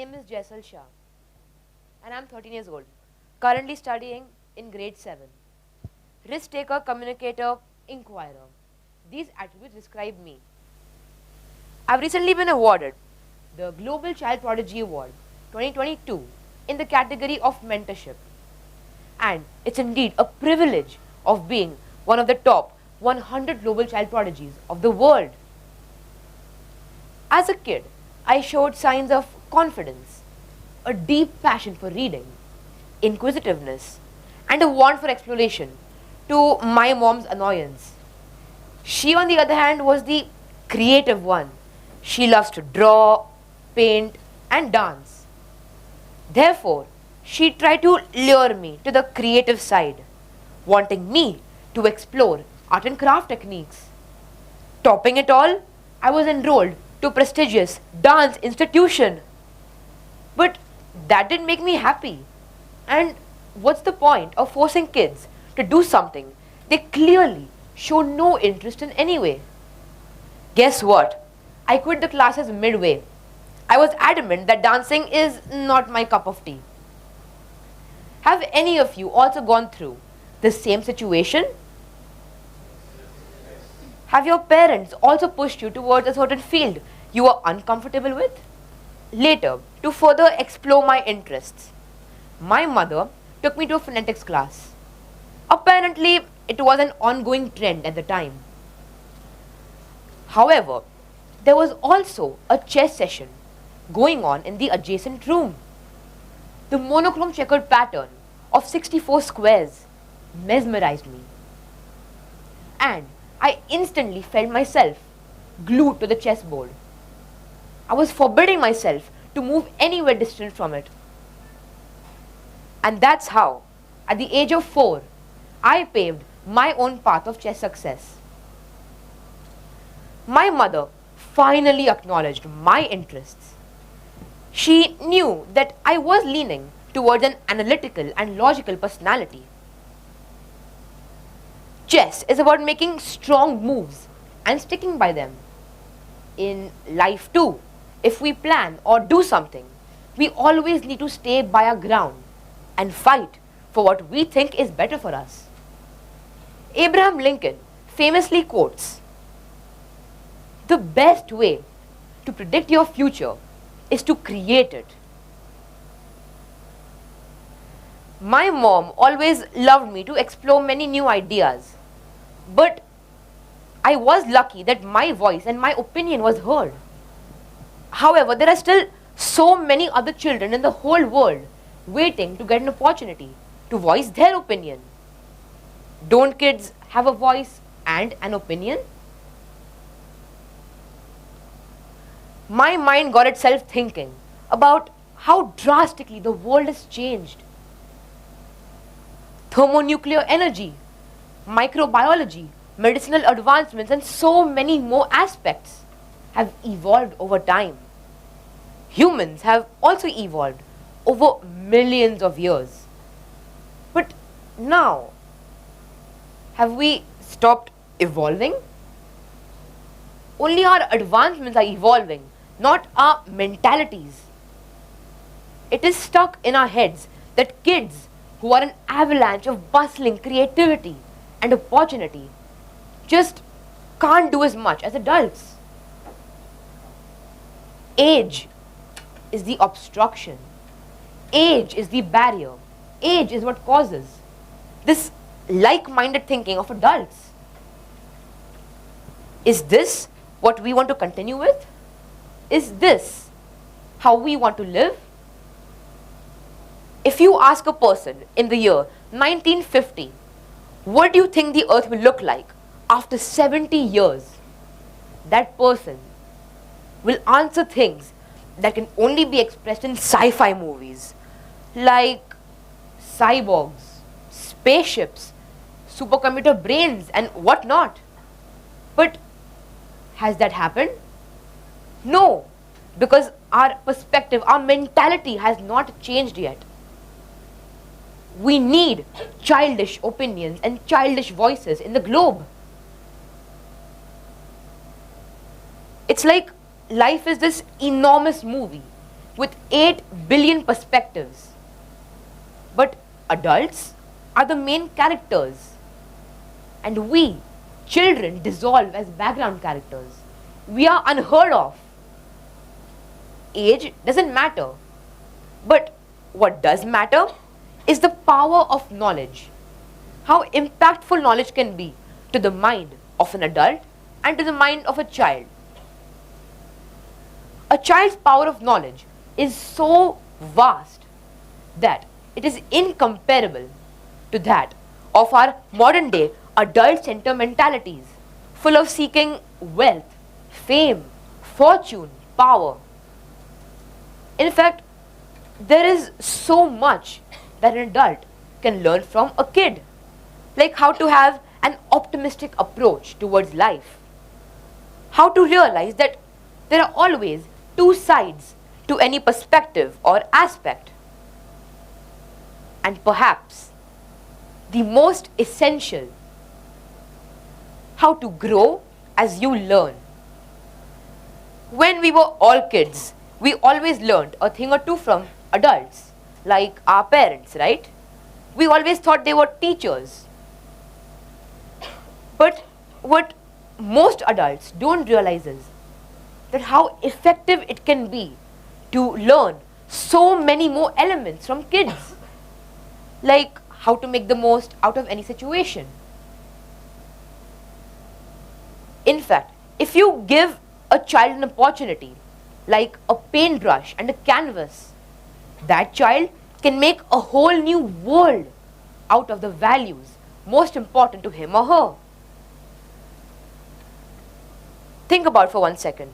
name is Jaisal Shah and I'm 13 years old, currently studying in grade 7. Risk taker, communicator, inquirer. These attributes describe me. I've recently been awarded the Global Child Prodigy Award 2022 in the category of mentorship. And it's indeed a privilege of being one of the top 100 global child prodigies of the world. As a kid, I showed signs of confidence, a deep passion for reading, inquisitiveness, and a want for exploration, to my mom's annoyance. She, on the other hand, was the creative one. She loves to draw, paint, and dance. Therefore, she tried to lure me to the creative side, wanting me to explore art and craft techniques. Topping it all, I was enrolled to a prestigious dance institution. But that didn't make me happy. And what's the point of forcing kids to do something they clearly show no interest in anyway? Guess what? I quit the classes midway. I was adamant that dancing is not my cup of tea. Have any of you also gone through the same situation? Have your parents also pushed you towards a certain field you are uncomfortable with? Later, to further explore my interests, my mother took me to a phonetics class. Apparently, it was an ongoing trend at the time. However, there was also a chess session going on in the adjacent room. The monochrome checkered pattern of 64 squares mesmerized me. And I instantly felt myself glued to the chessboard. I was forbidding myself to move anywhere distant from it. And that's how, at the age of 4, I paved my own path of chess success. My mother finally acknowledged my interests. She knew that I was leaning towards an analytical and logical personality. Chess is about making strong moves and sticking by them. In life too, if we plan or do something, we always need to stay by our ground and fight for what we think is better for us. Abraham Lincoln famously quotes, "The best way to predict your future is to create it." My mom always loved me to explore many new ideas, but I was lucky that my voice and my opinion was heard. However, there are still so many other children in the whole world waiting to get an opportunity to voice their opinion. Don't kids have a voice and an opinion? My mind got itself thinking about how drastically the world has changed. Thermonuclear energy, microbiology, medicinal advancements, and so many more aspects have evolved over time. Humans have also evolved over millions of years. But now, have we stopped evolving? Only our advancements are evolving, not our mentalities. It is stuck in our heads that kids who are an avalanche of bustling creativity and opportunity just can't do as much as adults. Age is the obstruction. Age is the barrier. Age is what causes this like-minded thinking of adults. Is this what we want to continue with? Is this how we want to live? If you ask a person in the year 1950, what do you think the earth will look like after 70 years? That person will answer things that can only be expressed in sci-fi movies, like cyborgs, spaceships, supercomputer brains, and whatnot. But has that happened? No, because our perspective, our mentality has not changed yet. We need childish opinions and childish voices in the globe. It's like life is this enormous movie with 8 billion perspectives. But adults are the main characters, and we, children, dissolve as background characters. We are unheard of. Age doesn't matter, but what does matter is the power of knowledge. How impactful knowledge can be to the mind of an adult and to the mind of a child. A child's power of knowledge is so vast that it is incomparable to that of our modern day adult sentimentalities, full of seeking wealth, fame, fortune, power. In fact, there is so much that an adult can learn from a kid, like how to have an optimistic approach towards life, how to realize that there are always two sides to any perspective or aspect, and perhaps the most essential, how to grow as you learn. When we were all kids, we always learned a thing or two from adults, like our parents, right? We always thought they were teachers. But what most adults don't realize is that how effective it can be to learn so many more elements from kids, like how to make the most out of any situation. In fact, if you give a child an opportunity, like a paintbrush and a canvas, that child can make a whole new world out of the values most important to him or her. Think about for 1 second.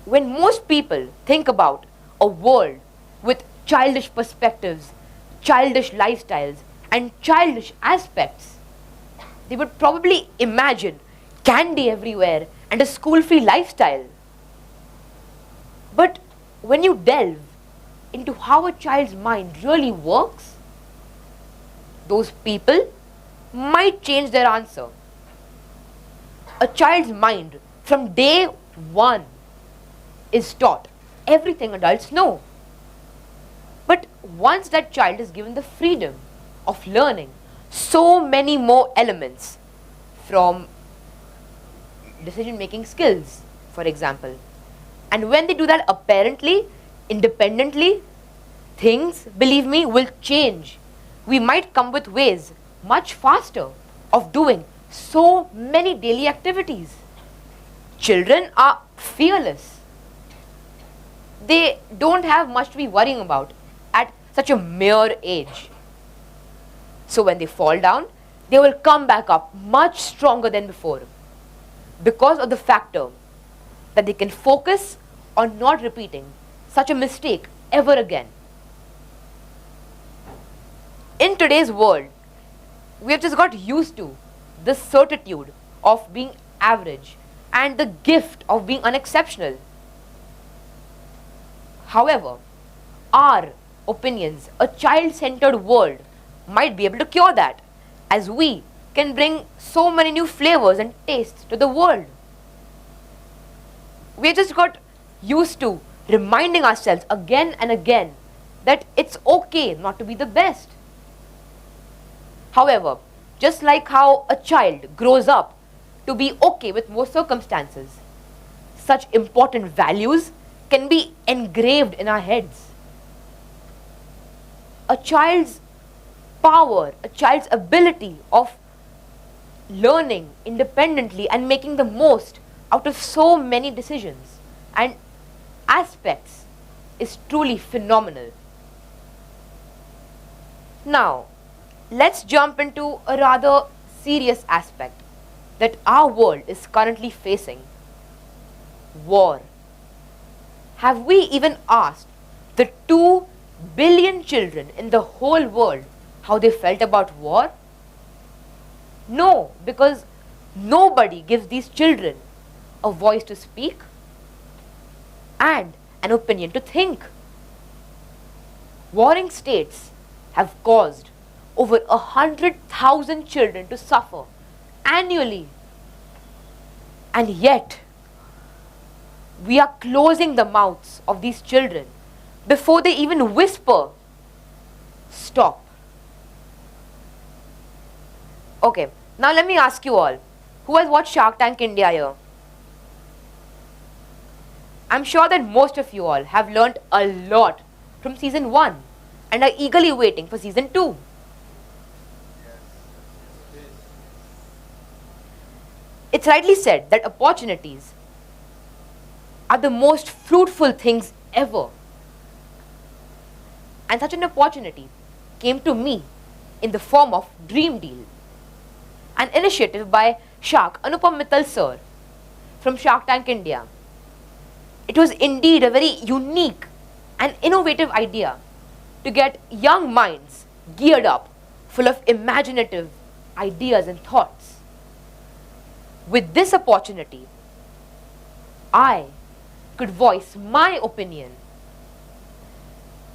When most people think about a world with childish perspectives, childish lifestyles, and childish aspects, they would probably imagine candy everywhere and a school-free lifestyle. But when you delve into how a child's mind really works, those people might change their answer. A child's mind from day one is taught everything adults know. But once that child is given the freedom of learning so many more elements from decision-making skills, for example, and when they do that apparently, independently, things, believe me, will change. We might come with ways much faster of doing so many daily activities. Children are fearless. They don't have much to be worrying about at such a mere age. So when they fall down, they will come back up much stronger than before, because of the factor that they can focus on not repeating such a mistake ever again. In today's world, we have just got used to the certitude of being average and the gift of being unexceptional. However, our opinions, a child-centered world, might be able to cure that, as we can bring so many new flavors and tastes to the world. We just got used to reminding ourselves again and again that it's okay not to be the best. However, just like how a child grows up to be okay with most circumstances, such important values can be engraved in our heads. A child's power, a child's ability of learning independently and making the most out of so many decisions and aspects is truly phenomenal. Now, let's jump into a rather serious aspect that our world is currently facing: war. Have we even asked the 2 billion children in the whole world how they felt about war? No, because nobody gives these children a voice to speak and an opinion to think. Warring states have caused over 100,000 children to suffer annually, and yet We are closing the mouths of these children before they even whisper, stop. Okay, now let me ask you all, who has watched Shark Tank India here? I'm sure that most of you all have learnt a lot from season 1 and are eagerly waiting for season 2. It's rightly said that opportunities are the most fruitful things ever. And such an opportunity came to me in the form of Dream Deal, an initiative by Shark Anupam Mittal sir from Shark Tank India. It was indeed a very unique and innovative idea to get young minds geared up, full of imaginative ideas and thoughts. With this opportunity, I could voice my opinion.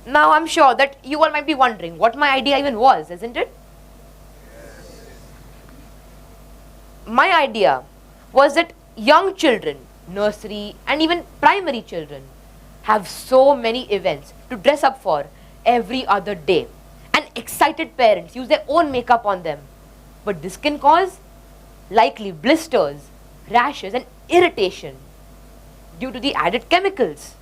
Now I'm sure that you all might be wondering what my idea even was, isn't it? My idea was that young children, nursery and even primary children, have so many events to dress up for every other day, and excited parents use their own makeup on them. But this can cause likely blisters, rashes and irritation due to the added chemicals.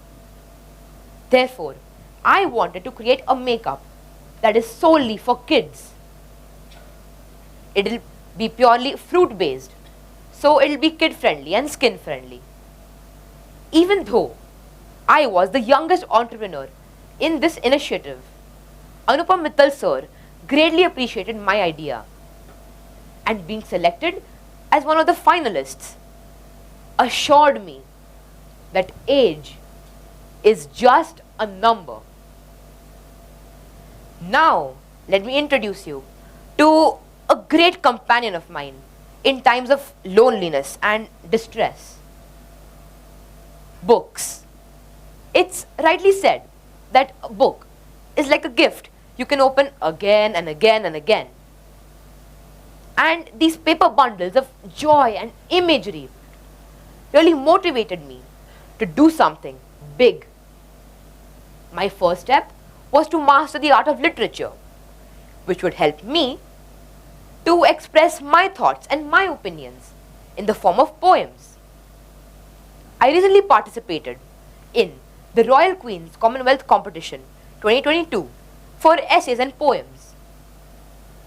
Therefore, I wanted to create a makeup that is solely for kids. It will be purely fruit based, so it will be kid friendly and skin friendly. Even though I was the youngest entrepreneur in this initiative, Anupam Mittal sir greatly appreciated my idea, and being selected as one of the finalists assured me that age is just a number. Now, let me introduce you to a great companion of mine in times of loneliness and distress. Books. It's rightly said that a book is like a gift you can open again and again and again. And these paper bundles of joy and imagery really motivated me to do something big. My first step was to master the art of literature, which would help me to express my thoughts and my opinions in the form of poems. I recently participated in the Royal Queen's Commonwealth Competition 2022 for essays and poems.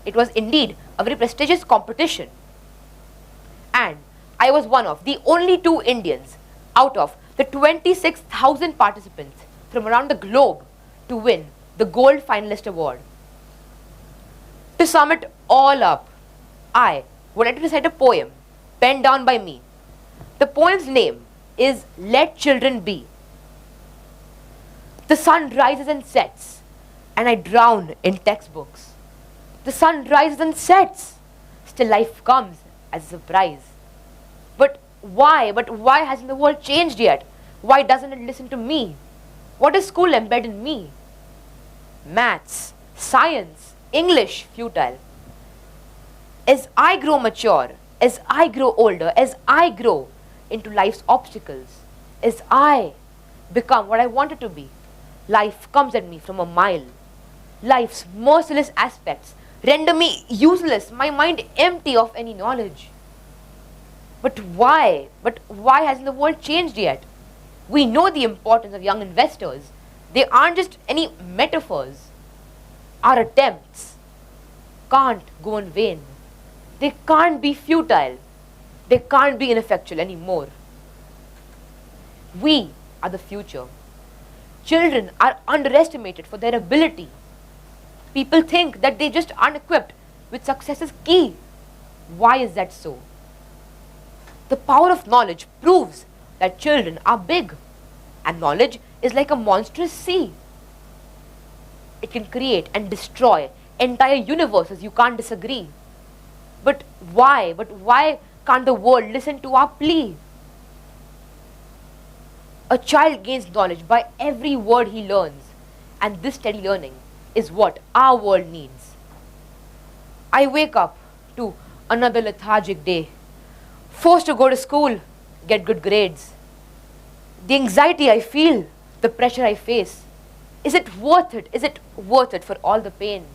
It was indeed a very prestigious competition, and I was one of the only 2 Indians out of the 26,000 participants from around the globe to win the Gold Finalist Award. To sum it all up, I wanted to recite a poem penned down by me. The poem's name is Let Children Be. The sun rises and sets, and I drown in textbooks. The sun rises and sets, still life comes as a surprise. But why hasn't the world changed yet? Why doesn't it listen to me? What is school embedded in me? Maths, science, English, futile. As I grow mature, as I grow older, as I grow into life's obstacles, as I become what I wanted to be, life comes at me from a mile. Life's merciless aspects render me useless, my mind empty of any knowledge. But why? Hasn't the world changed yet? We know the importance of young investors. They aren't just any metaphors. Our attempts can't go in vain. They can't be futile. They can't be ineffectual anymore. We are the future. Children are underestimated for their ability. People think that they just aren't equipped with success is key. Why is that so? The power of knowledge proves that children are big, and knowledge is like a monstrous sea. It can create and destroy entire universes, you can't disagree. But why can't the world listen to our plea? A child gains knowledge by every word he learns, and this steady learning is what our world needs. I wake up to another lethargic day, forced to go to school, get good grades. The anxiety I feel, the pressure I face, is it worth it? Is it worth it for all the pain?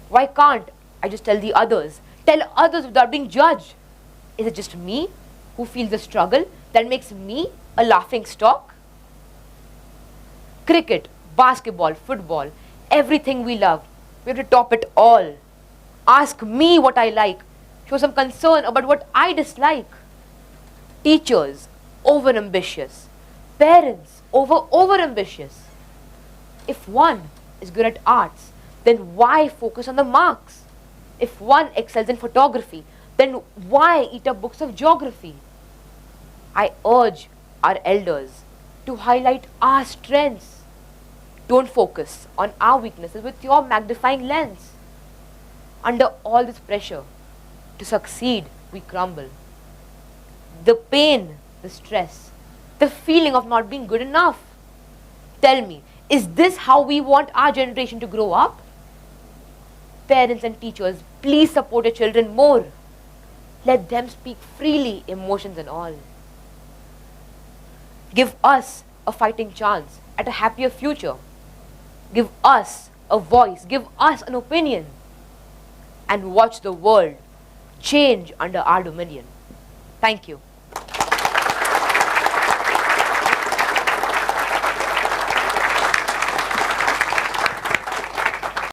Why can't I just tell others without being judged? Is it just me who feels the struggle that makes me a laughing stock? Cricket, basketball, football, everything we love, we have to top it all. Ask me what I like. Show some concern about what I dislike. Teachers, over-ambitious. Parents, over-ambitious. If one is good at arts, then why focus on the marks? If one excels in photography, then why eat up books of geography? I urge our elders to highlight our strengths. Don't focus on our weaknesses with your magnifying lens. Under all this pressure, to succeed, we crumble. The pain, the stress, the feeling of not being good enough. Tell me, is this how we want our generation to grow up? Parents and teachers, please support your children more. Let them speak freely, emotions and all. Give us a fighting chance at a happier future. Give us a voice, give us an opinion. And watch the world change under our dominion. Thank you.